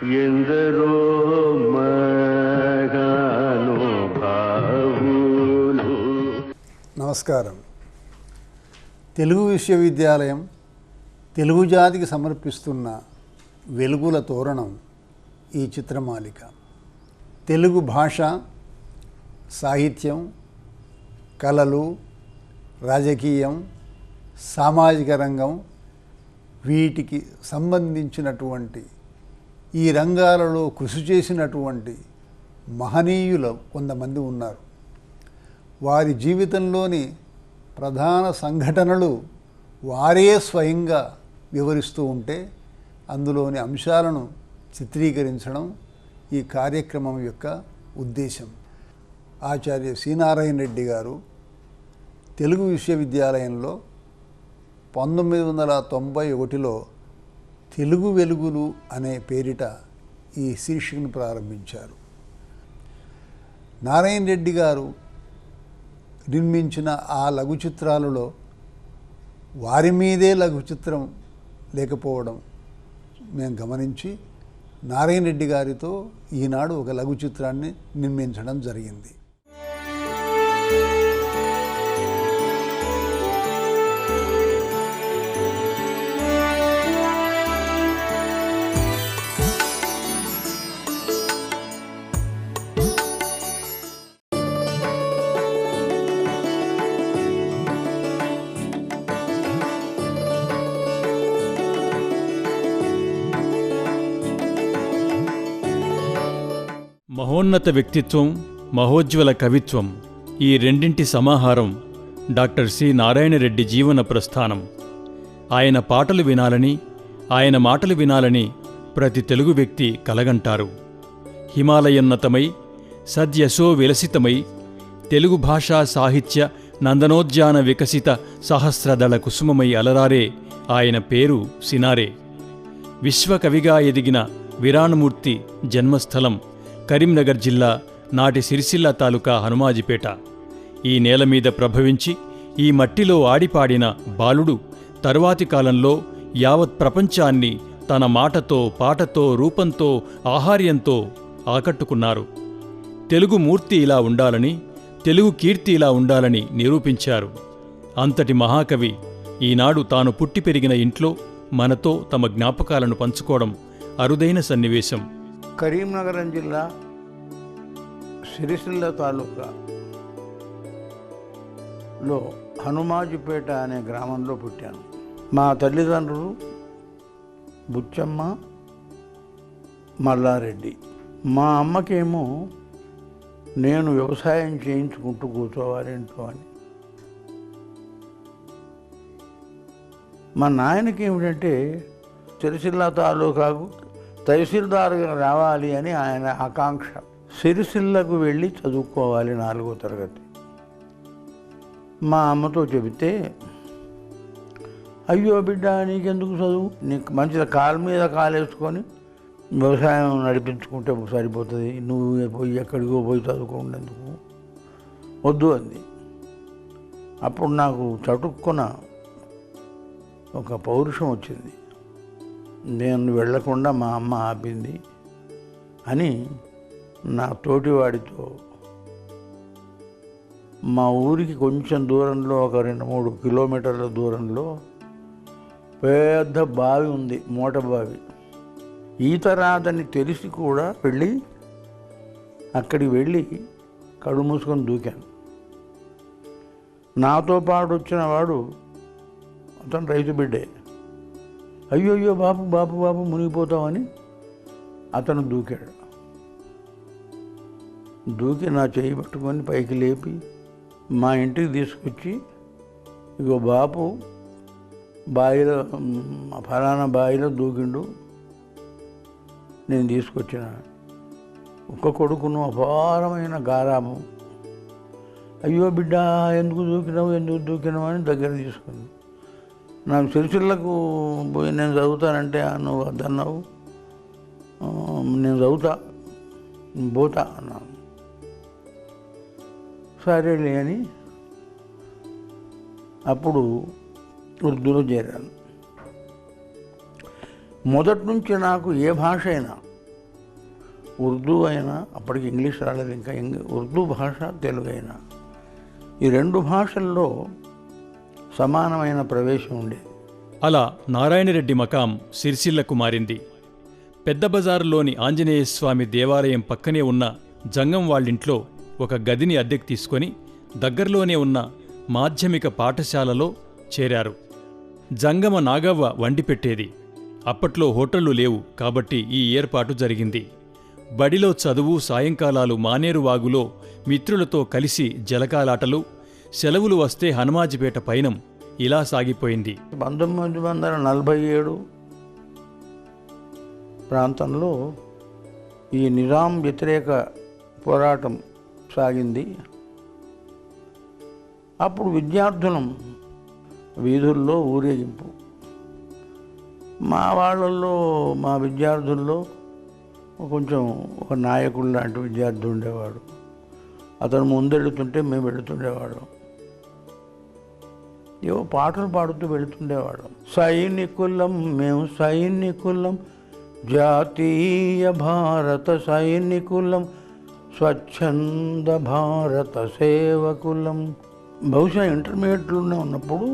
ఎందరో మహానుభావులు. నమస్కారం. తెలుగు విశ్వవిద్యాలయం తెలుగు జాతికి సమర్పిస్తున్న వెలుగుల తోరణం ఈ చిత్రమాలిక. తెలుగు భాష, సాహిత్యం, కళలు, రాజకీయం, సామాజిక రంగం, వీటికి సంబంధించినటువంటి ఈ రంగాలలో కృషి చేసినటువంటి మహనీయులు కొంతమంది ఉన్నారు. వారి జీవితంలోని ప్రధాన సంఘటనలు వారే స్వయంగా వివరిస్తూ ఉంటే అందులోని అంశాలను చిత్రీకరించడం ఈ కార్యక్రమం యొక్క ఉద్దేశం. ఆచార్య సి నారాయణ రెడ్డి గారు తెలుగు విశ్వవిద్యాలయంలో 1991లో తెలుగు వెలుగులు అనే పేరిట ఈ శీర్షికను ప్రారంభించారు. నారాయణ రెడ్డి గారు నిర్మించిన ఆ లఘు చిత్రాలలో వారి మీదే లఘు చిత్రం లేకపోవడం మేము గమనించి నారాయణ రెడ్డి గారితో ఈనాడు ఒక లఘు చిత్రాన్ని నిర్మించడం జరిగింది. మహోన్నత వ్యక్తిత్వం, మహోజ్వల కవిత్వం, ఈ రెండింటి సమాహారం డాక్టర్ సి నారాయణ రెడ్డి జీవన ప్రస్థానం. ఆయన పాటలు వినాలని, ఆయన మాటలు వినాలని ప్రతి తెలుగు వ్యక్తి కలగంటారు. హిమాలయోన్నతమై సద్యశో విలసితమై తెలుగు భాషా సాహిత్య నందనోద్యాన వికసిత సహస్రదళ కుసుమమై అలరారే ఆయన పేరు సినారే. విశ్వకవిగా ఎదిగిన విరాణమూర్తి జన్మస్థలం కరీంనగర్ జిల్లా నాటి సిరిసిల్ల తాలూకా హనుమాజిపేట. ఈ నేలమీద ప్రభవించి ఈ మట్టిలో ఆడిపాడిన బాలుడు తరువాతి కాలంలో యావత్ ప్రపంచాన్ని తన మాటతో, పాటతో, రూపంతో, ఆహార్యంతో ఆకట్టుకున్నారు. తెలుగు మూర్తి ఇలా ఉండాలని, తెలుగు కీర్తి ఇలా ఉండాలని నిరూపించారు. అంతటి మహాకవి ఈనాడు తాను పుట్టి పెరిగిన ఇంట్లో మనతో తమ జ్ఞాపకాలను పంచుకోవడం అరుదైన సన్నివేశం. కరీంనగరం జిల్లా సిరిసిల్ల తాలూకాలో హనుమాజిపేట అనే గ్రామంలో పుట్టాను. మా తల్లిదండ్రులు బుచ్చమ్మ, మల్లారెడ్డి. మా అమ్మకేమో నేను వ్యవసాయం చేయించుకుంటూ కూర్చోవాలి ఇంట్లో అని. మా నాయనకి ఏమిటంటే సిరిసిల్ల తాలూకాకు తహసీల్దార్గా రావాలి అని ఆయన ఆకాంక్ష. సిరిసిల్లకు వెళ్ళి చదువుకోవాలి 4వ తరగతి. మా అమ్మతో చెబితే, అయ్యో బిడ్డ నీకెందుకు చదువు, నీకు మంచిగా కాలు మీద కాలేసుకొని వ్యవసాయం నడిపించుకుంటే సరిపోతుంది, నువ్వు పోయి ఎక్కడికో పోయి చదువుకోండేందుకు వద్దు అంది. అప్పుడు నాకు చటుక్కున ఒక పౌరుషం వచ్చింది. నేను వెళ్లకుండా మా అమ్మ ఆపింది అని నా తోటివాడితో మా ఊరికి కొంచెం దూరంలో ఒక 2-3 కిలోమీటర్ల దూరంలో పెద్ద బావి ఉంది, మోట బావి. ఈత రాదని తెలిసి కూడా అక్కడికి వెళ్ళి కళ్ళు మూసుకొని దూకాను. నాతో పాటు వచ్చిన వాడు అతను రైతు బిడ్డే. అయ్యో బాబు బాబు బాబు మునిగిపోతామని అతను దూకాడు. దూకి నా చేయి పట్టుకొని పైకి లేపి మా ఇంటికి తీసుకొచ్చి, ఇగో బాపు బావిలో ఫలానా బావిలో దూకిండు, నేను తీసుకొచ్చిన. ఒక్క కొడుకును అపారమైన గారాము. అయ్యో బిడ్డ ఎందుకు దూకినావు అని దగ్గర తీసుకుంది. నాకు సిరిసిల్లకు పోయి నేను చదువుతానంటే నువ్వు వద్దన్నావు, నేను చదువుతా పోతా అన్నాను. సరేలే అని అప్పుడు ఉర్దూలో చేరాను. మొదటి నుంచి నాకు ఏ భాష అయినా ఉర్దూ అయినా, అప్పటికి ఇంగ్లీష్ రాలేదు ఇంకా, ఉర్దూ భాష, తెలుగు అయినా ఈ రెండు భాషల్లో సమానమైన ప్రవేశం ఉండేది. అలా నారాయణరెడ్డి మకాం సిరిసిల్లకు మారింది. పెద్ద బజారులోని ఆంజనేయస్వామి దేవాలయం పక్కనే ఉన్న జంగం వాళ్ళింట్లో ఒక గదిని అద్దెకు తీసుకొని దగ్గరలోనే ఉన్న మాధ్యమిక పాఠశాలలో చేరారు. జంగమ నాగవ్వ వండి పెట్టేది. అప్పట్లో హోటళ్లు లేవు కాబట్టి ఈ ఏర్పాటు జరిగింది. బడిలో చదువు, సాయంకాలాలు మానేరువాగులో మిత్రులతో కలిసి జలకాలాటలు, సెలవులు వస్తే హనుమాజిపేట పైనం ఇలా సాగిపోయింది. 1947 ప్రాంతంలో ఈ నిజాం వ్యతిరేక పోరాటం సాగింది. అప్పుడు విద్యార్థులం వీధుల్లో ఊరేగింపు. మా వాళ్ళల్లో, మా విద్యార్థుల్లో కొంచెం ఒక నాయకుడు లాంటి విద్యార్థి ఉండేవాడు. అతను ముందెళ్తుంటే మేము వెళుతుండేవాడు. ఏవో పాటలు పాడుతూ వెళుతుండేవాడు. సైనికులం మేము సైనికులం, జాతీయ భారత సైనికులం, స్వచ్ఛంద భారత సేవకులం. బహుశా ఇంటర్మీడియట్లోనే ఉన్నప్పుడు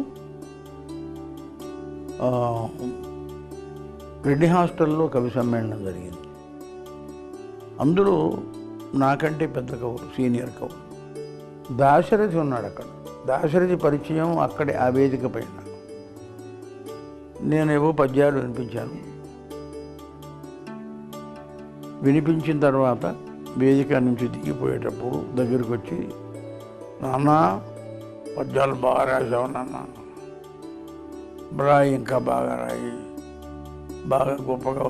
రెడ్డి హాస్టల్లో కవి సమ్మేళనం జరిగింది. అందులో నాకంటే పెద్ద కవులు, సీనియర్ కవులు దాశరథి ఉన్నాడు. అక్కడ దాశరథి పరిచయం అక్కడే ఆ వేదిక పైన. నేనేవో పద్యాలు వినిపించాను. వినిపించిన తర్వాత వేదిక నుంచి దిగిపోయేటప్పుడు దగ్గరికి వచ్చి, నాన్న పద్యాలు బాగా రాసావు నాన్న, రాయి, ఇంకా బాగా రాయి, బాగా గొప్పగా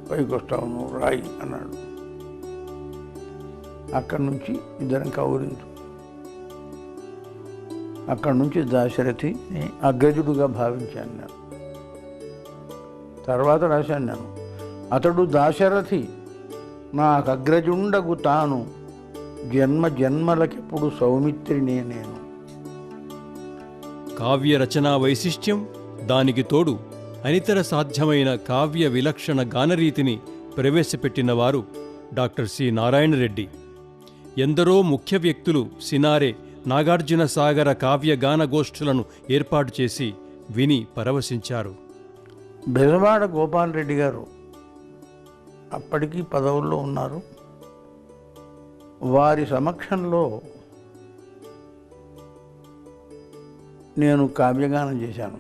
పైకి వస్తావు నువ్వు, రాయి అన్నాడు. అక్కడి నుంచి ఇద్దరం కౌరించు. అక్కడి నుంచి దాశరథిని అగ్రజుడుగా భావించాను నేను. తర్వాత రాశాను నేను, అతడు దాశరథి నాకు అగ్రజుండగు తాను, జన్మ జన్మలకెప్పుడు సౌమిత్రినే నేను. కావ్య రచనా వైశిష్ట్యం, దానికి తోడు అనితర సాధ్యమైన కావ్య విలక్షణ గానరీతిని ప్రవేశపెట్టినవారు డాక్టర్ సి నారాయణరెడ్డి. ఎందరో ముఖ్య వ్యక్తులు సినారె, నాగార్జున సాగర కావ్య గాన గోష్ఠులను ఏర్పాటు చేసి విని పరవశించారు. బెజవాడ గోపాలరెడ్డి గారు అప్పటికీ పదవుల్లో ఉన్నారు. వారి సమక్షంలో నేను కావ్యగానం చేశాను.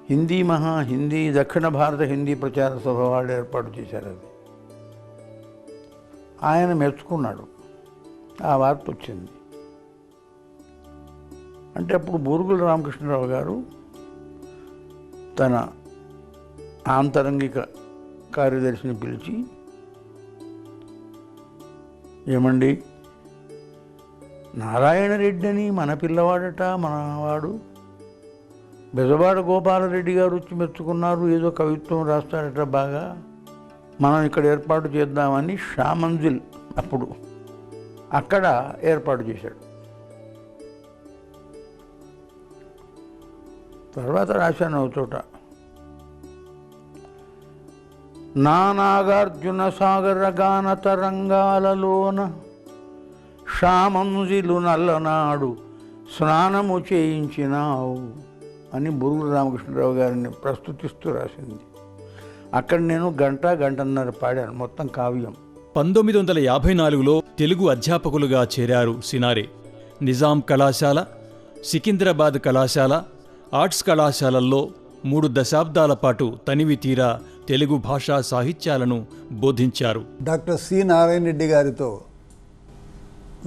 హిందీ దక్షిణ భారత హిందీ ప్రచార సభ వాళ్ళు ఏర్పాటు చేశారు. అది ఆయన మెచ్చుకున్నాడు. ఆ వార్త వచ్చింది. అంటే అప్పుడు బూరుగుల రామకృష్ణరావు గారు తన ఆంతరంగిక కార్యదర్శిని పిలిచి, ఏమండి, నారాయణరెడ్డి అని మన పిల్లవాడట, మనవాడు బెజవాడ గోపాలరెడ్డి గారు వచ్చి మెచ్చుకున్నారు, ఏదో కవిత్వం రాస్తాడట బాగా, మనం ఇక్కడ ఏర్పాటు చేద్దామని షామంజిల్ అప్పుడు అక్కడ ఏర్పాటు చేశాడు. తర్వాత రాశాను ఒక చోట, నానాగార్జున సాగర గాన తరంగాలలోన షామంజిలు నల్లనాడు స్నానము చేయించినావు అని బూరుగుల రామకృష్ణరావు గారిని ప్రస్తుతిస్తూ రాసింది. అక్కడ నేను గంటన్నర పాడాను మొత్తం కావ్యం. 1954లో తెలుగు అధ్యాపకులుగా చేరారు సినారె. నిజాం కళాశాల, సికింద్రాబాద్ కళాశాల, ఆర్ట్స్ కళాశాలల్లో 3 దశాబ్దాల పాటు తనివి తీరా తెలుగు భాషా సాహిత్యాలను బోధించారు. డాక్టర్ సి నారాయణరెడ్డి గారితో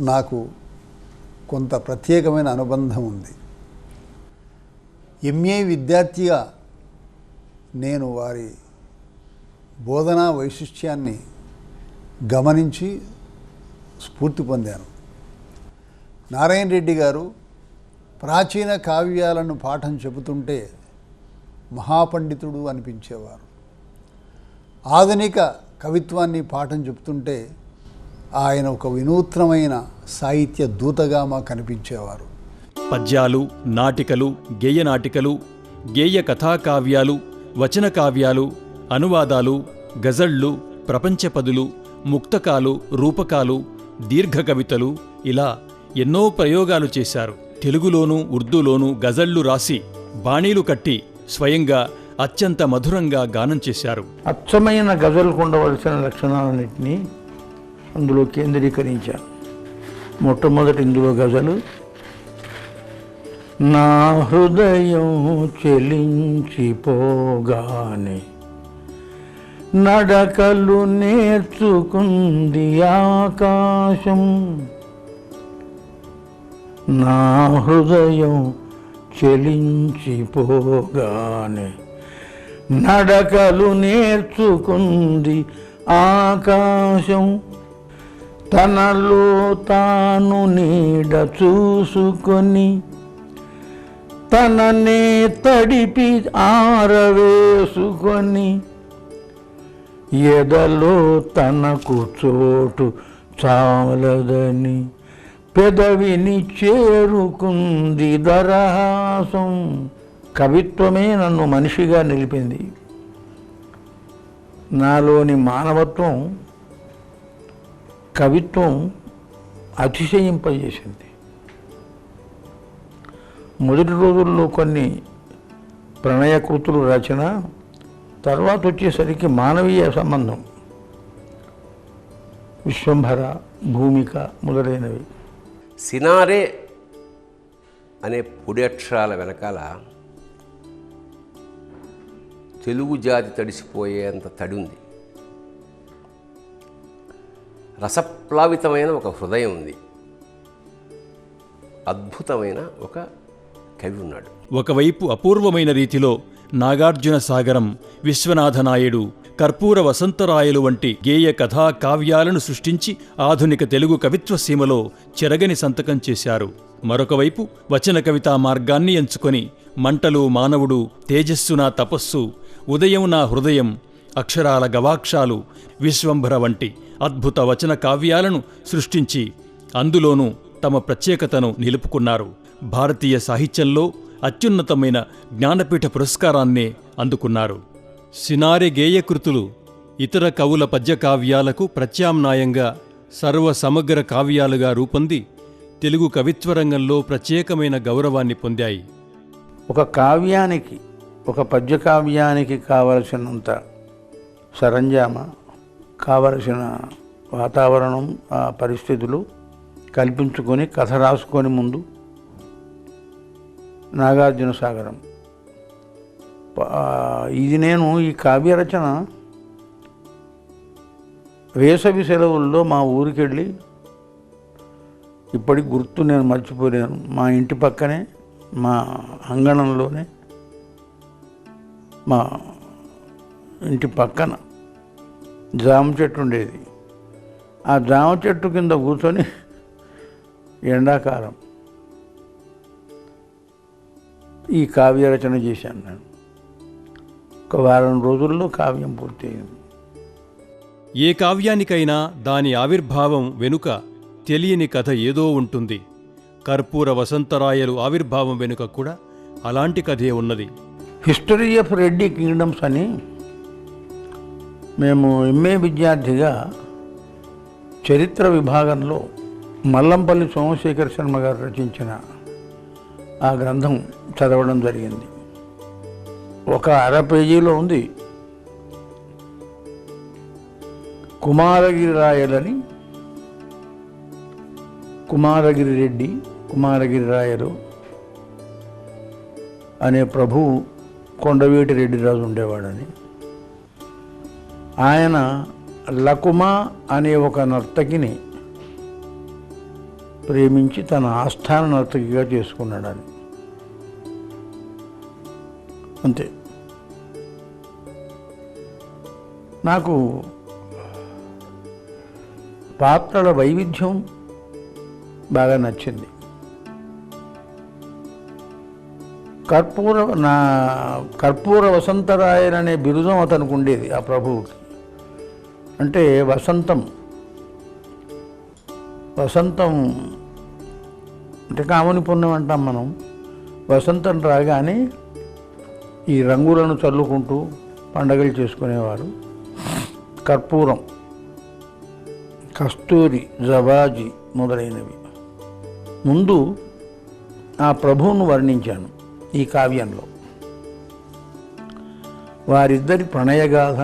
నాకు కొంత ప్రత్యేకమైన అనుబంధం ఉంది. ఎంఏ విద్యార్థిగా నేను వారి బోధనా వైశిష్ట్యాన్ని గమనించి స్ఫూర్తి పొందాను. నారాయణరెడ్డి గారు ప్రాచీన కావ్యాలను పాఠం చెబుతుంటే మహాపండితుడు అనిపించేవారు. ఆధునిక కవిత్వాన్ని పాఠం చెబుతుంటే ఆయన ఒక వినూత్నమైన సాహిత్య దూతగా మాకు కనిపించేవారు. పద్యాలు, నాటికలు, గేయ నాటికలు, గేయ కథాకావ్యాలు, వచన కావ్యాలు, అనువాదాలు, గజళ్ళు, ప్రపంచ పదులు, ముక్తకాలు, రూపకాలు, దీర్ఘ కవితలు ఇలా ఎన్నో ప్రయోగాలు చేశారు. తెలుగులోనూ ఉర్దూలోనూ గజళ్లు రాసి బాణీలు కట్టి స్వయంగా అత్యంత మధురంగా గానం చేశారు. అచ్చమైన గజల్కు ఉండవలసిన లక్షణాలన్నింటినీ అందులో కేంద్రీకరించారు. మొట్టమొదటి ఇందులో గజలు: నా హృదయం చెలించిపోగానే నడకలు నేర్చుకుంది ఆకాశం, నా హృదయం చెలించిపోగానే నడకలు నేర్చుకుంది ఆకాశం, తనలో తాను నీడ చూసుకొని తననే తడిపి ఆరవేసుకొని ఎదలో తనకు చోటు చాలదని పెదవిని చేరుకుంది దరహాసం. కవిత్వమే నన్ను మనిషిగా నిలిపింది. నాలోని మానవత్వం కవిత్వం అతిశయింపజేసింది. మొదటి రోజుల్లో కొన్ని ప్రణయకృతులు రచన, తర్వాత వచ్చేసరికి మానవీయ సంబంధం, విశ్వంభర, భూమిక మొదలైనవి. సినారే అనే పొడి అక్షరాల వెనకాల తెలుగు జాతి తడిసిపోయేంత తడి ఉంది. రసప్లావితమైన ఒక హృదయం ఉంది. అద్భుతమైన ఒక కవి ఉన్నాడు. ఒకవైపు అపూర్వమైన రీతిలో నాగార్జున సాగరం, విశ్వనాథ నాయుడు, కర్పూర వసంతరాయలు వంటి గేయ కథా కావ్యాలను సృష్టించి ఆధునిక తెలుగు కవిత్వ సీమలో చెరగని సంతకం చేశారు. మరొకవైపు వచన కవితా మార్గాన్ని ఎంచుకొని మంటలు మానవుడు, తేజస్సు నా తపస్సు, ఉదయం నా హృదయం, అక్షరాల గవాక్షాలు, విశ్వంభర వంటి అద్భుత వచన కావ్యాలను సృష్టించి అందులోనూ తమ ప్రత్యేకతను నిలుపుకున్నారు. భారతీయ సాహిత్యంలో అత్యున్నతమైన జ్ఞానపీఠ పురస్కారాన్నే అందుకున్నారు. సినారె గేయకృతులు ఇతర కవుల పద్యకావ్యాలకు ప్రత్యామ్నాయంగా సర్వసమగ్ర కావ్యాలుగా రూపొంది తెలుగు కవిత్వరంగంలో ప్రత్యేకమైన గౌరవాన్ని పొందాయి. ఒక కావ్యానికి, ఒక పద్యకావ్యానికి కావలసినంత సరంజామ, కావలసిన వాతావరణం, ఆ పరిస్థితులు కల్పించుకొని కథ రాసుకొని ముందు నాగార్జున సాగరం. ఇది నేను ఈ కావ్య రచన వేసవి సెలవుల్లో మా ఊరికెళ్ళి, ఇప్పటికి గుర్తు నేను మర్చిపోలేను, మా ఇంటి పక్కనే, మా అంగణంలోనే, మా ఇంటి పక్కన జామ చెట్టు ఉండేది. ఆ జామ చెట్టు కింద కూర్చొని ఎండాకాలం ఈ కావ్య రచన చేశాను నేను. ఒక వారం రోజుల్లో కావ్యం పూర్తయింది. ఏ కావ్యానికైనా దాని ఆవిర్భావం వెనుక తెలియని కథ ఏదో ఉంటుంది. కర్పూర వసంతరాయలు ఆవిర్భావం వెనుక కూడా అలాంటి కథే ఉన్నది. హిస్టరీ ఆఫ్ రెడ్డి కింగ్డమ్స్ అని మేము ఎంఏ విద్యార్థిగా చరిత్ర విభాగంలో మల్లంపల్లి సోమశేఖర్ శర్మ గారు రచించిన ఆ గ్రంథం చదవడం జరిగింది. ఒక 1/2 పేజీలో ఉంది. కుమారగిరి రాయలని, కుమారగిరి రెడ్డి, కుమారగిరి రాయలు అనే ప్రభువు కొండవీటి రెడ్డిరాజు ఉండేవాడని, ఆయన లకుమ అనే ఒక నర్తకిని ప్రేమించి తన ఆస్థాన నర్తకిగా చేసుకున్నాడని. అంతే. నాకు పాత్రల వైవిధ్యం బాగా నచ్చింది. కర్పూర వసంతరాయన్ అనే బిరుదం అతనికి ఉండేది ఆ ప్రభువుకి. అంటే వసంతం అంటే కామని పుణ్యం అంటాం మనం. వసంతం రాగానే ఈ రంగులను చల్లుకుంటూ పండగలు చేసుకునేవారు. కర్పూరం, కస్తూరి, జవాజి మొదలైనవి. ముందు ఆ ప్రభువును వర్ణించాను ఈ కావ్యంలో. వారిద్దరి ప్రణయగాథ,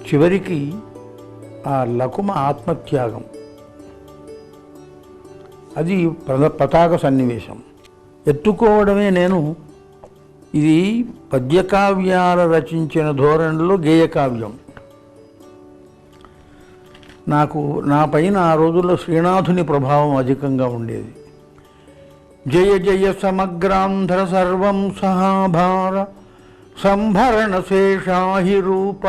చివరికి ఆ లకుమ ఆత్మత్యాగం, అది పతాక సన్నివేశం. ఎత్తుకోవడమే నేను ఇది పద్యకావ్యాల రచించిన ధోరణిలో గేయకావ్యం. నా పైన ఆ రోజుల్లో శ్రీనాథుని ప్రభావం అధికంగా ఉండేది. జయ జయ సమగ్రాంధ్ర సర్వం సహాభార సంభరణ శేషాహి రూప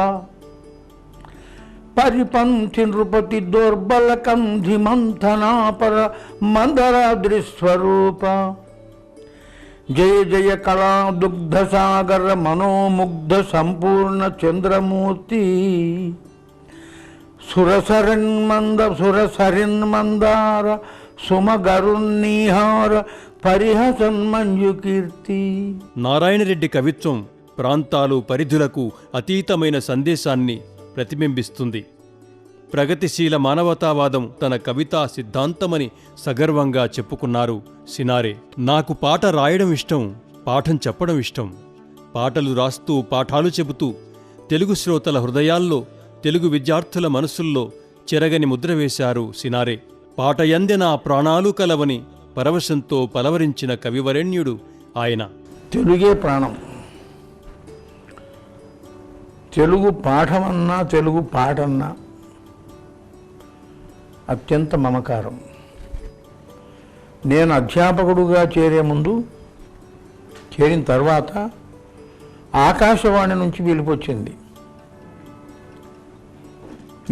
పరిపంథి నృపతి దౌర్బల కంధి మంథనాపర మందరాద్రి స్వరూప జయ జయ కళా దుగ్ధ సాగర మనోముగ్ధ సంపూర్ణ చంద్రమూర్తి సురసరిన్మందార సుమగరున్నీహార పరిహసన్మంజు కీర్తి. నారాయణరెడ్డి కవిత్వం ప్రాంతాలు పరిధులకు అతీతమైన సందేశాన్ని ప్రతిబింబిస్తుంది. ప్రగతిశీల మానవతావాదం తన కవితా సిద్ధాంతమని సగర్వంగా చెప్పుకున్నారు సినారె. నాకు పాట రాయడం ఇష్టం, పాఠం చెప్పడం ఇష్టం. పాటలు రాస్తూ పాఠాలు చెబుతూ తెలుగు శ్రోతల హృదయాల్లో, తెలుగు విద్యార్థుల మనసుల్లో చెరగని ముద్ర వేశారు సినారె. పాటయందె నా ప్రాణాలు కలవని పరవశంతో పలవరించిన కవివరేణ్యుడు ఆయన. తెలుగే ప్రాణం. తెలుగు పాఠమన్నా తెలుగు పాటన్నా అత్యంత మమకారం. నేను అధ్యాపకుడుగా చేరిన తర్వాత ఆకాశవాణి నుంచి పిలుపొచ్చింది.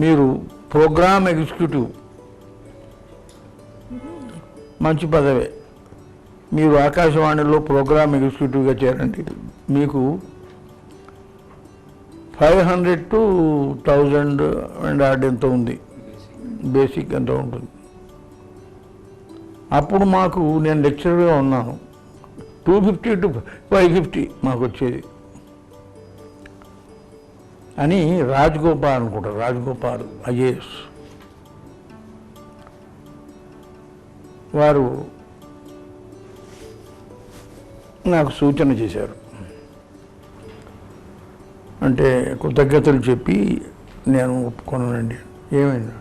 మీరు ప్రోగ్రామ్ ఎగ్జిక్యూటివ్, మంచి పదవే, మీరు ఆకాశవాణిలో ప్రోగ్రామ్ ఎగ్జిక్యూటివ్గా చేరండి, మీకు 500 to 1000 అండ్ ఆర్డ్ ఎంత ఉంది, బేసిక్ ఎంత ఉంటుంది. అప్పుడు నేను లెక్చరర్గా ఉన్నాను, 250 to 550 మాకు వచ్చేది అని రాజగోపాల్ అనుకుంటారు, రాజగోపాల్ ఐఏఎస్ వారు నాకు సూచన చేశారు. అంటే కృతజ్ఞతలు చెప్పి నేను ఒప్పుకున్నానండి. ఏమైంది,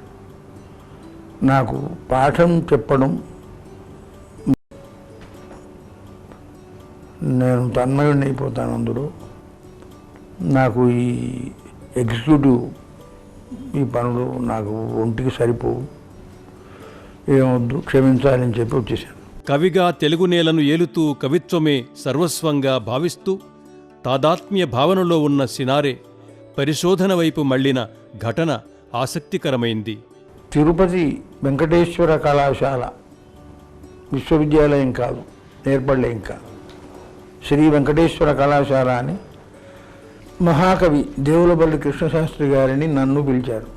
నాకు పాఠం చెప్పడం నేను తన్మయుడిని అయిపోతాను అందులో. నాకు ఈ ఎగ్జిక్యూటివ్ ఈ పనులు నాకు ఒంటికి సరిపోవు, ఏమొద్దు, క్షమించాలని చెప్పి వచ్చేసాను. కవిగా తెలుగు నేలను ఏలుతూ కవిత్వమే సర్వస్వంగా భావిస్తూ తాదాత్మ్య భావనలో ఉన్న సినారె పరిశోధన వైపు మళ్లిన ఘటన ఆసక్తికరమైంది. తిరుపతి వెంకటేశ్వర కళాశాల విశ్వవిద్యాలయం కాదు, ఏర్పడలే ఇంకా, శ్రీ వెంకటేశ్వర కళాశాల అని మహాకవి దేవులపల్లి కృష్ణశాస్త్రి గారిని నన్ను పిలిచారు.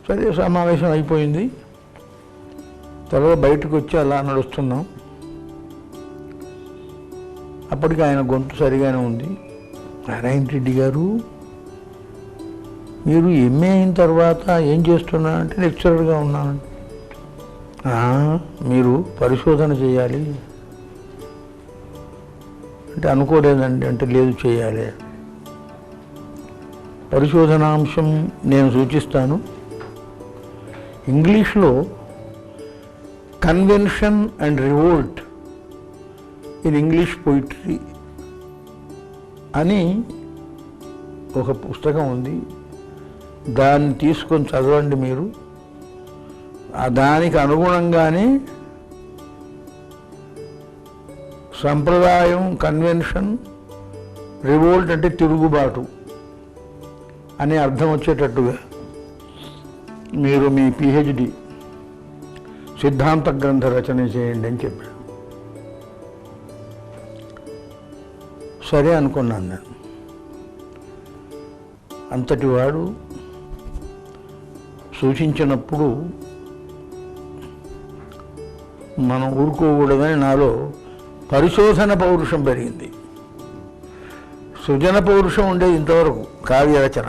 సరే, సమావేశం అయిపోయింది. తర్వాత బయటకు వచ్చి అలా నడుస్తున్నాం. అప్పటికి ఆయన గొంతు సరిగానే ఉంది. నారాయణ రెడ్డి గారు, మీరు ఎంఏ అయిన తర్వాత ఏం చేస్తున్నారంటే లెక్చరర్గా ఉన్నాను. మీరు పరిశోధన చేయాలి అంటే అనుకోలేదండి. అంటే లేదు, చేయాలి. పరిశోధనాంశం నేను సూచిస్తాను. ఇంగ్లీష్లో convention and revolt in English poetry అని ఒక పుస్తకం ఉంది. దాన్ని తీసుకొని చదవండి మీరు. దానికి అనుగుణంగానే సంప్రదాయం, కన్వెన్షన్, రివోల్ట్ అంటే తిరుగుబాటు అనే అర్థం వచ్చేటట్టుగా మీరు మీ పిహెచ్డి సిద్ధాంత గ్రంథ రచన చేయండి అని చెప్పాడు. సరే అనుకున్నాను నేను. అంతటి వాడు సూచించినప్పుడు మనం ఊరుకోకూడదని నాలో పరిశోధన పౌరుషం పెరిగింది. సృజన పౌరుషం ఉండేది ఇంతవరకు కావ్య రచన.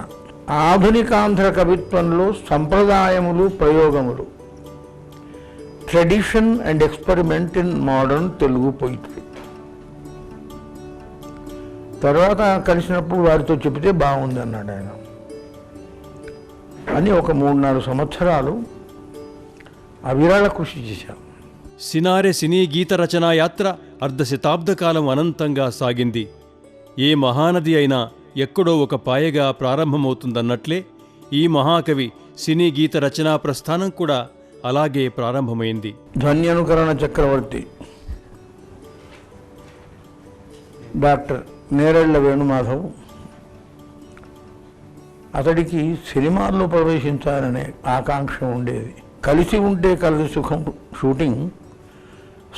ఆధునికాంధ్ర కవిత్వంలో సంప్రదాయములు ప్రయోగములు, tradition and experiment in modern Telugu poetry. తర్వాత కలిసినప్పుడు వారితో చెబితే బాగుంది అన్నాడు ఆయన. అని ఒక 3-4 సంవత్సరాలు అవిరళ కృషి చేశాం. సినారె సినీ గీత రచనా యాత్ర అర్ధశతాబ్ద కాలం అనంతంగా సాగింది. ఏ మహానది అయినా ఎక్కడో ఒక పాయగా ప్రారంభమవుతుందన్నట్లే ఈ మహాకవి సినీ గీత రచనా ప్రస్థానం కూడా అలాగే ప్రారంభమైంది. ధ్వన్యనుకరణ చక్రవర్తి డాక్టర్ నేరెళ్ల వేణుమాధవ్, అతడికి సినిమాల్లో ప్రవేశించాలనే ఆకాంక్ష ఉండేది. కలిసి ఉంటే కలిసి సుఖం షూటింగ్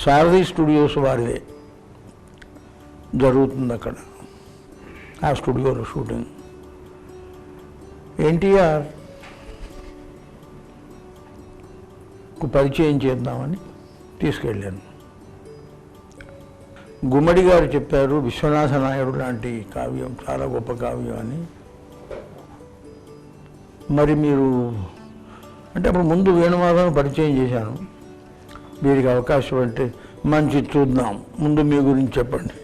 సారథి స్టూడియోస్ వారిదే జరుగుతుంది. అక్కడ ఆ స్టూడియోలో షూటింగ్. ఎన్టీఆర్ పరిచయం చేద్దామని తీసుకెళ్ళాను. గుమ్మడి గారు చెప్పారు, విశ్వనాథ నాయుడు లాంటి కావ్యం చాలా గొప్ప కావ్యం అని. మరి మీరు అంటే అప్పుడు ముందు వేణుమాధవ్ పరిచయం చేశాను. వీరికి అవకాశం అంటే మంచి చూద్దాం, ముందు మీ గురించి చెప్పండి.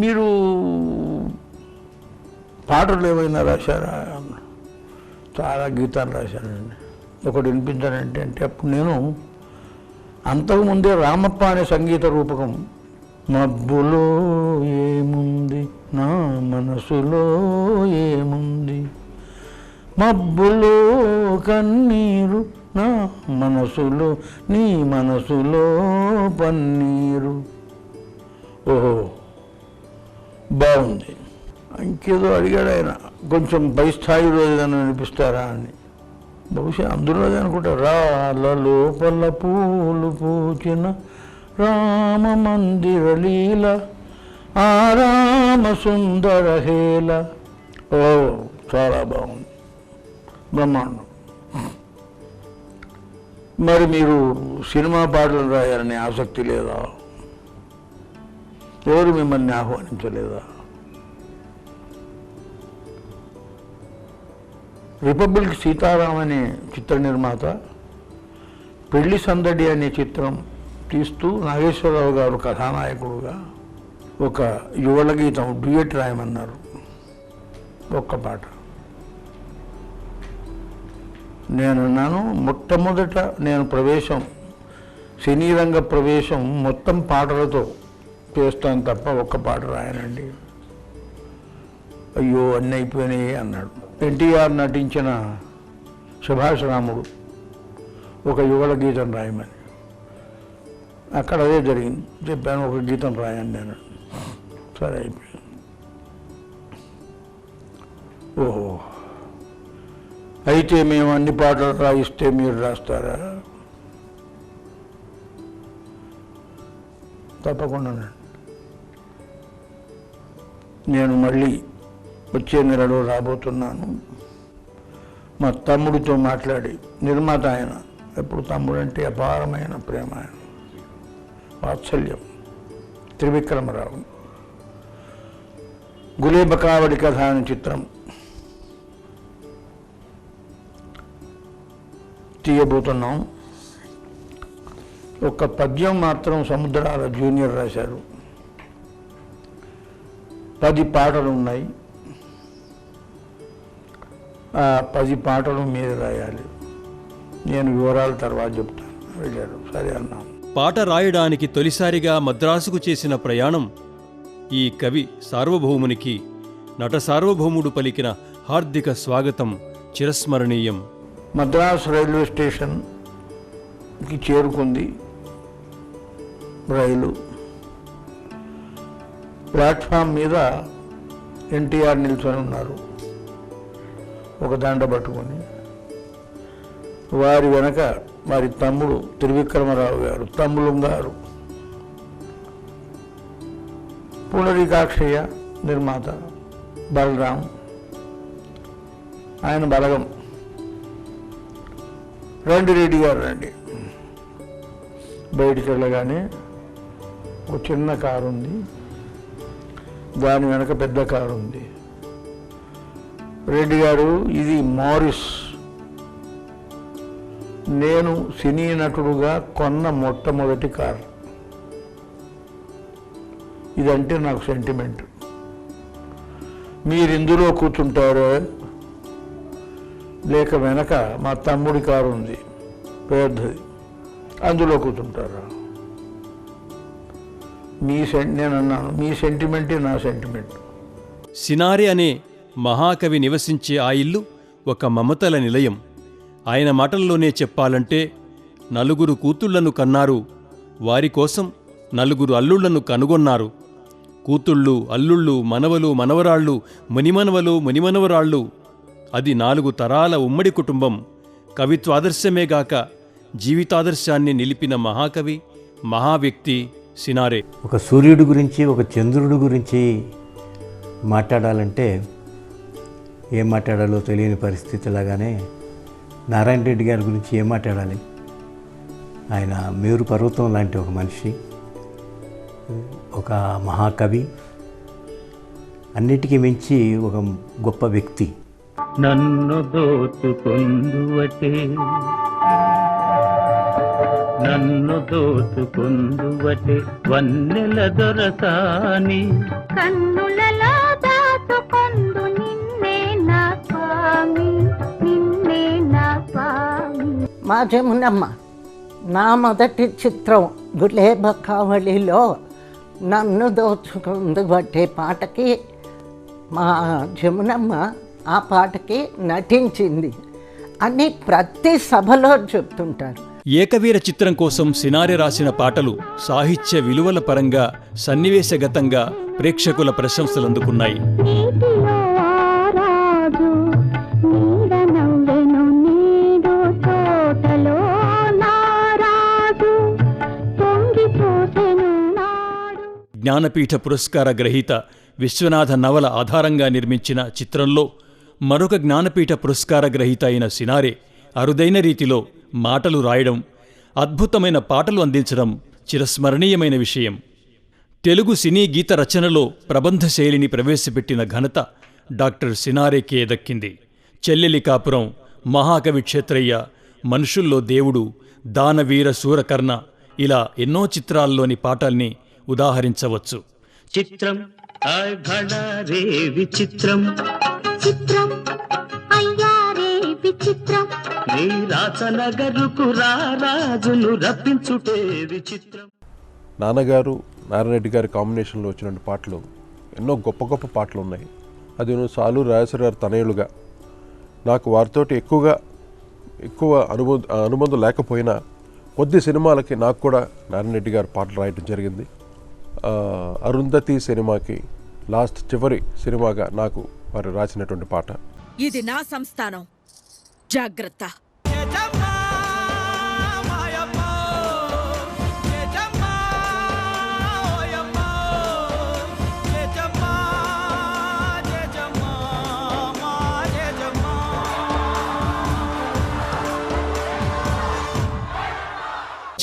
మీరు పాటలు ఏమైనా రాశారా? చాలా గీతాలు రాశానండి. ఒకటి వినిపించానంటే అంటే అప్పుడు నేను అంతకుముందే రామప్ప అనే సంగీత రూపకం, మబ్బులో ఏముంది నా మనసులో ఏముంది, మబ్బులో కన్నీరు నా మనసులో నీ మనసులో పన్నీరు. ఓహో బాగుంది. ఇంకేదో అడిగాడు ఆయన, కొంచెం పై స్థాయిలో ఏదైనా వినిపిస్తారా అని. బహుశా అందులో అనుకుంటా, రాళ్ళ లోపల పూలు పూచిన రామ మందిర లీల ఆరామ సుందర హేల. ఓ చాలా బాగుంది, బ్రహ్మాండం. మరి మీరు సినిమా పాటలు రాయాలని ఆసక్తి లేదా? ఎవరు మిమ్మల్ని ఆహ్వానించలేదా? రిపబ్లిక్ సీతారాం అనే చిత్ర నిర్మాత పెళ్లి సందడి అనే చిత్రం తీస్తూ నాగేశ్వరరావు గారు కథానాయకుడుగా ఒక యువల గీతం డ్యూయట్ రాయమన్నారు. ఒక్క పాట. నేనున్నాను మొట్టమొదట నేను సినీ రంగ ప్రవేశం మొత్తం పాటలతో చేస్తాను తప్ప ఒక్క పాట రాయనండి. అయ్యో అన్నీ అయిపోయినాయి అన్నాడు. ఎన్టీఆర్ నటించిన సుభాష్ రాముడు ఒక యువల గీతం రాయమని, అక్కడ అదే జరిగింది. చెప్పాను ఒక గీతం రాయండి నేను. సరే అయిపోయింది. ఓహో అయితే మేము అన్ని పాటలు రాయిస్తే మీరు రాస్తారా? తప్పకుండా. నేను మళ్ళీ వచ్చే నెలలో రాబోతున్నాను. మా తమ్ముడితో మాట్లాడి, నిర్మాత ఆయన, ఎప్పుడు తమ్ముడు అంటే అపారమైన ప్రేమ, ఆయన వాత్సల్యం, త్రివిక్రమరావు. గులేబకావడి కథ అనే చిత్రం తీయబోతున్నాం. ఒక పద్యం మాత్రం సముద్రాల జూనియర్ రాశారు. 10 పాటలు ఉన్నాయి. ఆ 10 పాటలు మీరు రాయాలి. నేను వివరాలు తర్వాత చెప్తాను. వెళ్ళారు. సరే అన్నాం. పాట రాయడానికి తొలిసారిగా మద్రాసుకు చేసిన ప్రయాణం ఈ కవి సార్వభౌమునికి నట సార్వభౌముడు పలికిన హార్దిక స్వాగతం చిరస్మరణీయం. మద్రాసు రైల్వే స్టేషన్కి చేరుకుంది రైలు. ప్లాట్ఫామ్ మీద ఎన్టీఆర్ నిల్చొని ఉన్నారు, ఒక దండ పట్టుకొని. వారి వెనక వారి తమ్ముడు త్రివిక్రమరావు గారు, తమ్ములు గారు, పునరికాక్షయ్య నిర్మాత, బలరాం, ఆయన బలగం, రండి రెడ్డి గారు రండి. బయటికి వెళ్ళగానే ఒక చిన్న కారు ఉంది, దాని వెనక పెద్ద కారు ఉంది. రెడ్డి గారు, ఇది మారిస్, నేను సినీ నటుడుగా కొన్న మొట్టమొదటి కారు. ఇదంటే నాకు సెంటిమెంట్. మీరు ఇందులో కూర్చుంటారా లేక వెనక మా తమ్ముడి కారు ఉంది పెద్దది, అందులో కూర్చుంటారా? నేను అన్నాను, మీ సెంటిమెంటే నా సెంటిమెంట్. సినారె అనే మహాకవి నివసించే ఆ ఇల్లు ఒక మమతల నిలయం. ఆయన మాటల్లోనే చెప్పాలంటే, నలుగురు కూతుళ్లను కన్నారు, వారి కోసం నలుగురు అల్లుళ్లను కనుగొన్నారు. కూతుళ్ళు, అల్లుళ్ళు, మనవలు, మనవరాళ్ళు, మునిమనవలు, మునిమనవరాళ్ళు. అది 4 తరాల ఉమ్మడి కుటుంబం. కవిత్వాదర్శమేగాక జీవితాదర్శాన్ని నిలిపిన మహాకవి, మహావ్యక్తి సినారె. ఒక సూర్యుడి గురించి, ఒక చంద్రుడి గురించి మాట్లాడాలంటే ఏం మాట్లాడాలో తెలియని పరిస్థితిలాగానే నారాయణ రెడ్డి గారి గురించి ఏం మాట్లాడాలి? ఆయన మేరు పర్వతం లాంటి ఒక మనిషి, ఒక మహాకవి, అన్నిటికీ మించి ఒక గొప్ప వ్యక్తి. నన్ను దోచుకొందువటే, నన్ను దోచుకొందువటే వన్నెల దొరసాని, కన్నులలో దాచుకొందు నిన్నే నా స్వామి, నిన్నే నా స్వామి. మా జమునమ్మ నా మొదటి చిత్రం గులేబ కావళిలో నన్ను దోచుకుందు బట్టే పాటకి మా జమునమ్మ ఆ పాటకి నటించింది అని ప్రతి సభలో చెప్తుంటారు. ఏకవీర చిత్రం కోసం సినారె రాసిన పాటలు సాహిత్య విలువల పరంగా, సన్నివేశగతంగా ప్రేక్షకుల ప్రశంసలందుకున్నాయి. నీటిలో ఆరాజు నీడ నవ్వెను నీడు తోటలో నారాజు తొంగి చూసెను నాడు. జ్ఞానపీఠ పురస్కార గ్రహీత విశ్వనాథ నవల ఆధారంగా నిర్మించిన చిత్రంలో మరొక జ్ఞానపీఠ పురస్కార గ్రహీత అయిన సినారె అరుదైన రీతిలో మాటలు రాయడం, అద్భుతమైన పాటలు అందించడం చిరస్మరణీయమైన విషయం. తెలుగు సినీ గీత రచనలో ప్రబంధ శైలిని ప్రవేశపెట్టిన ఘనత డాక్టర్ సినారెకే దక్కింది. చెల్లెలి కాపురం, మహాకవి క్షేత్రయ్య, మనుషుల్లో దేవుడు, దానవీర శూరకర్ణ ఇలా ఎన్నో చిత్రాల్లోని పాటల్ని ఉదాహరించవచ్చు. చిత్రం ఆయ్ భళా రే విచిత్రం, చిత్రం అయ్యా రే విచిత్రం, నీ రాచనగరుకు రాజును రప్పించుటే విచిత్రం. నాన్నగారు నారాయణ రెడ్డి గారి కాంబినేషన్లో వచ్చిన పాటలు ఎన్నో గొప్ప గొప్ప పాటలు ఉన్నాయి. అది సాలూరు రాజేశ్వర గారి తనయులుగా నాకు వారితోటి ఎక్కువ అనుబంధం లేకపోయినా కొద్ది సినిమాలకి నాకు కూడా నారాయణ రెడ్డి గారి పాటలు రాయటం జరిగింది. అరుంధతి సినిమాకి చివరి సినిమాగా నాకు వారు రాసినటువంటి పాట. ఇది నా సంస్థానం, జాగ్రత్త.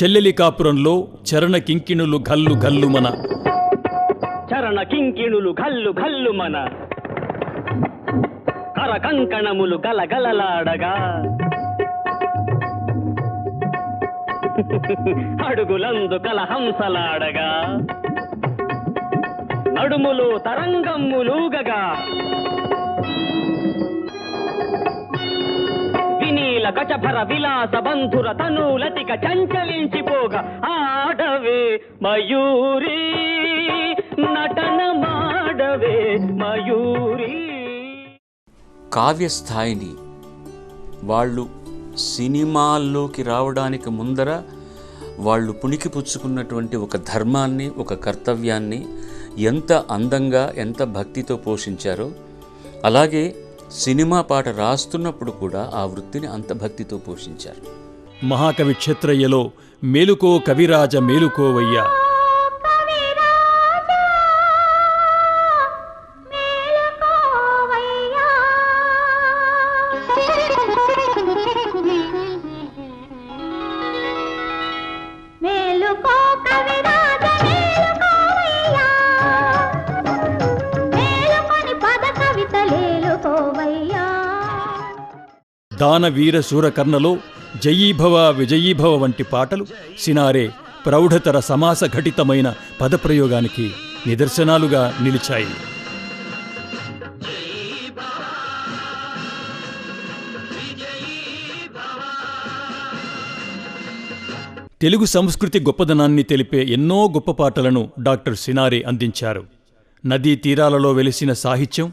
చెల్లెలి కాపురంలో చరణ కింకిణులు ఘల్లు ఘల్లుమన, చరణ కింకిణులు ఘల్లు ఘల్లు మన, కర కంకణములు గలగలలాడగా, అడుగులందు కలహంసలాడగా, నడుములు తరంగమ్ములూగగా, వినీల గజభర విలాస బంధుర తనూలతిక చంచలించిపోగా, ఆడవే మయూరి నటన మాడవే మయూరి. కావ్యస్థాయిని వాళ్ళు సినిమాల్లోకి రావడానికి ముందర వాళ్ళు పుణికిపుచ్చుకున్నటువంటి ఒక ధర్మాన్ని, ఒక కర్తవ్యాన్ని ఎంత అందంగా, ఎంత భక్తితో పోషించారో, అలాగే సినిమా పాట రాస్తున్నప్పుడు కూడా ఆ వృత్తిని అంత భక్తితో పోషించారు. మహాకవి క్షేత్రయ్యలో మేలుకో కవిరాజ మేలుకోవయ్యా, మేలుకో కవిరాజ మేలుకో దానవీర శూరకర్ణలో జయీభవ విజయీభవ వంటి పాటలు సినారే ప్రౌఢతర సమాస ఘటితమైన పదప్రయోగానికి నిదర్శనాలుగా నిలిచాయి. తెలుగు సంస్కృతి గొప్పదనాన్ని తెలిపే ఎన్నో గొప్ప పాటలను డాక్టర్ సినారే అందించారు. నదీ తీరాలలో వెలిసిన సాహిత్యం,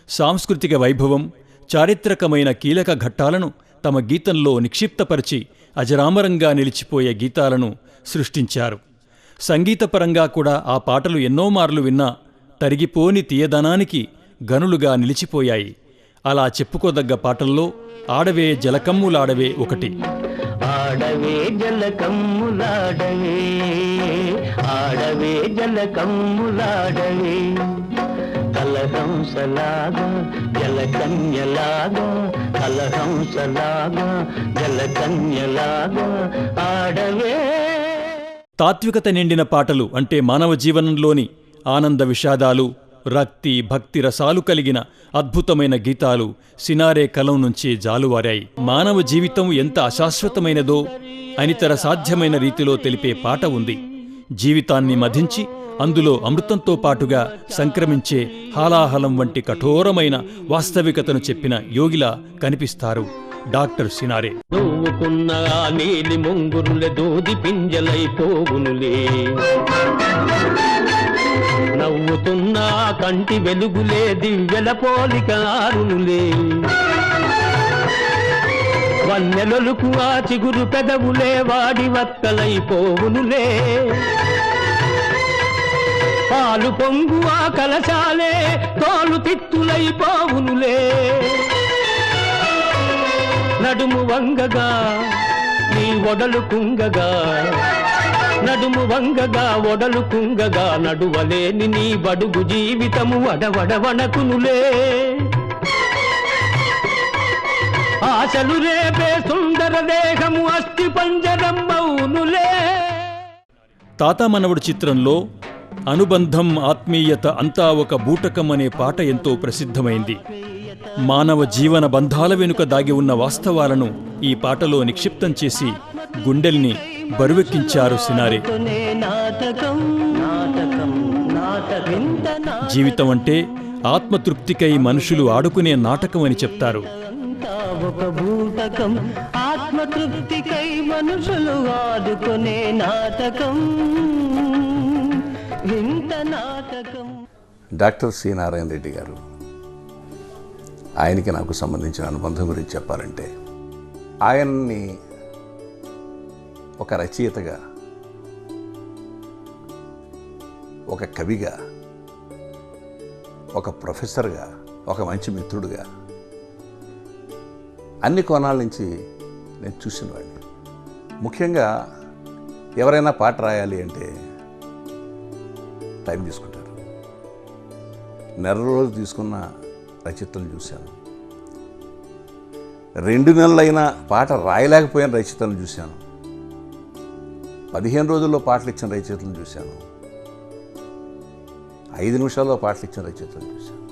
సాంస్కృతిక వైభవం, చారిత్రకమైన కీలక ఘట్టాలను తమ గీతంలో నిక్షిప్తపరిచి అజరామరంగా నిలిచిపోయే గీతాలను సృష్టించారు. సంగీతపరంగా కూడా ఆ పాటలు ఎన్నో మార్లు విన్నా తరిగిపోని తీయదనానికి గనులుగా నిలిచిపోయాయి. అలా చెప్పుకోదగ్గ పాటల్లో ఆడవే జలకమ్ములాడవే ఒకటి. ఆడవే జలకమ్ములాడవే, ఆడవే జలకమ్ములాడవే, కలహంసలాగా జలకన్యలాగా, కలహంసలాగా జలకన్యలాగా ఆడవే. తాత్వికత నిండిన పాటలు అంటే మానవ జీవనంలోని ఆనంద విషాదాలు, రక్తి భక్తి రసాలు కలిగిన అద్భుతమైన గీతాలు సినారే కలం నుంచి జాలువారాయి. మానవ జీవితం ఎంత అశాశ్వతమైనదో అనితర సాధ్యమైన రీతిలో తెలిపే పాట ఉంది. జీవితాన్ని మధించి అందులో అమృతంతో పాటుగా సంక్రమించే హాలాహలం వంటి కఠోరమైన వాస్తవికతను చెప్పిన యోగిలా కనిపిస్తారు డాక్టర్ సినారే. దూవుకున్న నీలి ముంగురులే దూది పింజలైపోవునులే, నవ్వుతున్న కంటి వెలుగులే దివ్యల పోలిక ఆరునులే, వన్నెలొలుకు ఆ చిగురు పెదవులే వాడి వక్కలైపోవునులే, పాలు పొంగు ఆ కలశాలే తోలు తిత్తులైపోవునులే, నడుము వంగగా నీ ఒడలు కుంగగా, నడుము వంగగా ఒడలు కుంగగా, నడువలేని నీ బడుగు జీవితము వడవడవనకునులే, ఆశలు రేపే సుందర దేహము అస్థి పంజరం మౌనులే. తాత మనవడు చిత్రంలో అనుబంధం ఆత్మీయత అంతా ఒక బూటకం అనే పాట ఎంతో ప్రసిద్ధమైంది. మానవ జీవన బంధాల వెనుక దాగి ఉన్న వాస్తవాలను ఈ పాటలో నిక్షిప్తం చేసి గుండెల్ని బరువెక్కించారు సినారే. జీవితం అంటే ఆత్మతృప్తికై మనుషులు ఆడుకునే నాటకం అని చెప్తారు. ఒక బూటకం ఆత్మతృప్తికై మనుషులు ఆడుకునే నాటకం, ఇంత నాటకం. డాక్టర్ సి నారాయణ రెడ్డి గారు, ఆయనకి నాకు సంబంధించిన అనుబంధం గురించి చెప్పాలంటే, ఆయన్ని ఒక రచయితగా, ఒక కవిగా, ఒక ప్రొఫెసర్గా, ఒక మంచి మిత్రుడుగా అన్ని కోణాల నుంచి నేను చూసినవాడిని. ముఖ్యంగా ఎవరైనా పాట రాయాలి అంటే టైం తీసుకుంటారు. నెల రోజులు తీసుకున్న రచయితలను చూశాను, 2 నెలలైనా పాట రాయలేకపోయిన రచయితలను చూశాను, 15 రోజుల్లో పాటలు ఇచ్చిన రచయితలను చూశాను, 5 నిమిషాల్లో పాటలు ఇచ్చిన రచయితలను చూశాను.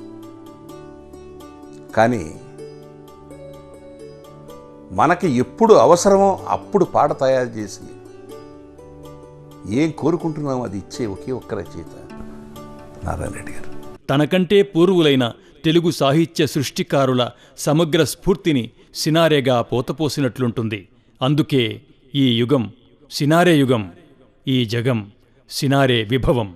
కానీ మనకి ఎప్పుడు అవసరమో అప్పుడు పాట తయారు చేసి ఏం కోరుకుంటున్నామో అది ఇచ్చే ఒకే ఒక్క రచయిత నారాయణ రెడ్డి గారు. తనకంటే పూర్వులైన తెలుగు సాహిత్య సృష్టికారుల సమగ్ర స్ఫూర్తిని సినారేగా పోతపోసినట్లుంటుంది. అందుకే ఈ యుగం సినారే యుగం, ఈ జగం సినారే విభవం.